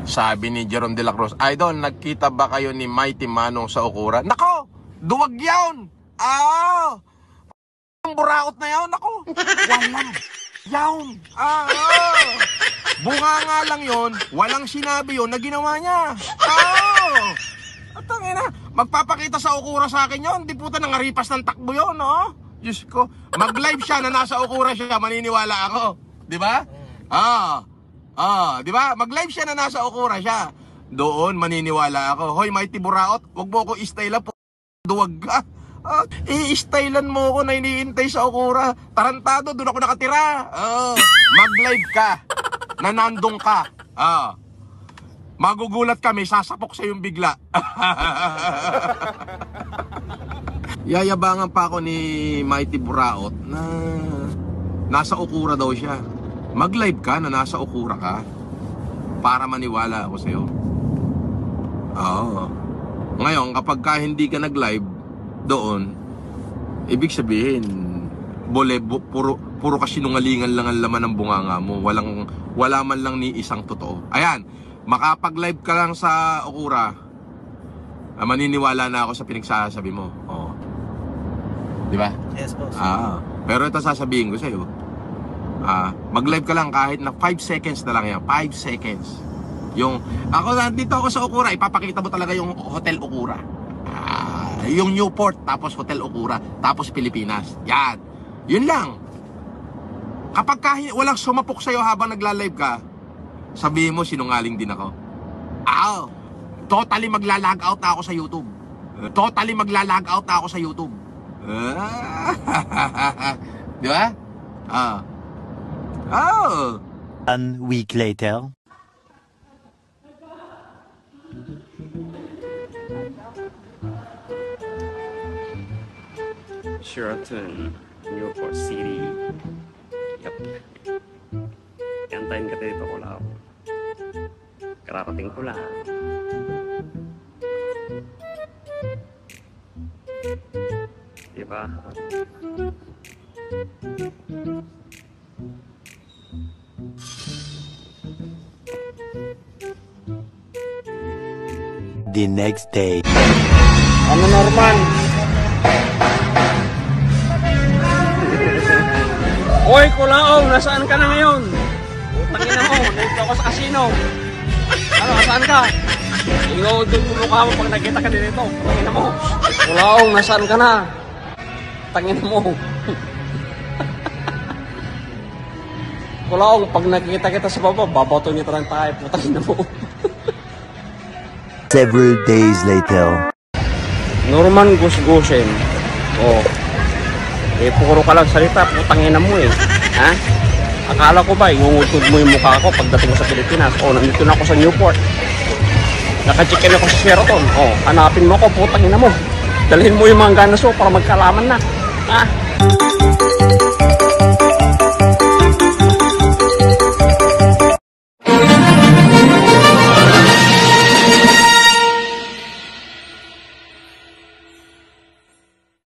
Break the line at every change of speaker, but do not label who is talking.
Sabi ni Jeron de la Cruz, Idol, nagkita ba kayo ni Mighty Manong sa Okura? Nako, duwag yun! Ang buraot na yun, nako, wala. Yawn! Bunga nga lang yun, walang sinabi yun na ginawa niya. At ang ina, magpapakita sa Okura sa akin yun, di puta nangaripas ng takbo yun, no? Diyos ko, mag-live siya na nasa Okura siya, maniniwala ako. Di ba? Di ba? Mag-live siya na nasa Okura siya. Doon, maniniwala ako. Hoy, Mighty Buraot, wag mo ko i-style up, duwag ka. I-stylean mo ako na iniintay sa Okura. Tarantado, doon ako nakatira. Mag-live ka, na nandong ka. Magugulat kami, sasapok sa yung bigla. Yayabangan pa ako ni Mighty Buraot na nasa Okura daw siya. Mag-live ka na nasa Okura ka para maniwala ako sa'yo. Ngayon, kapag ka hindi ka nag-live doon, ibig sabihin puro kasinungalingan lang ang laman ng bunganga mo. Wala man lang ni isang totoo. Ayan, makapag-live ka lang sa Okura, maniniwala na ako sa pinagsasabi mo. Di ba?
Yes, boss.
Pero ito sasabihin ko sa iyo. Mag-live ka lang kahit na 5 seconds na lang yan. 5 seconds. Yung, ako nandito ako sa Okura, ipapakita mo talaga yung Hotel Okura. Yung Newport, tapos Hotel Okura, tapos Pilipinas. Yan. Yun lang. Kapag walang sumapok sa'yo habang nagla-live ka, sabihin mo, sinungaling din ako. Totally magla-log out ako sa YouTube. Totally magla-log out ako sa YouTube. Di ba?
1 week later.
Sheraton, Newport City. Yep. Kantayin ka dito ko lang. Kararating ko lang. Diba?
The next day.
Ano Norman? Hoy, Kulaong! Nasaan ka na ngayon? Utangin na mo, nandito ako sa casino. Ano, nasaan ka? Ingaw, doon mukha mo pag nakita ka dito. Utangin na mo. Kulaong, nasaan ka na? Utangin na mo. Kulaong, pag nakikita kita sa baba, babato nito lang tayo. Utangin na mo.
Several days later.
Norman Gusgusin. Puro ka lang salita, putangin na mo ha? Akala ko ba, iungutod mo yung mukha ko pagdating ko sa Pilipinas. Nandito na ako sa Newport. Naka-check-in ako sa Sheraton. Hanapin mo ako, putangin na mo. Dalhin mo yung mga ganaso para magkalaman na. Ha?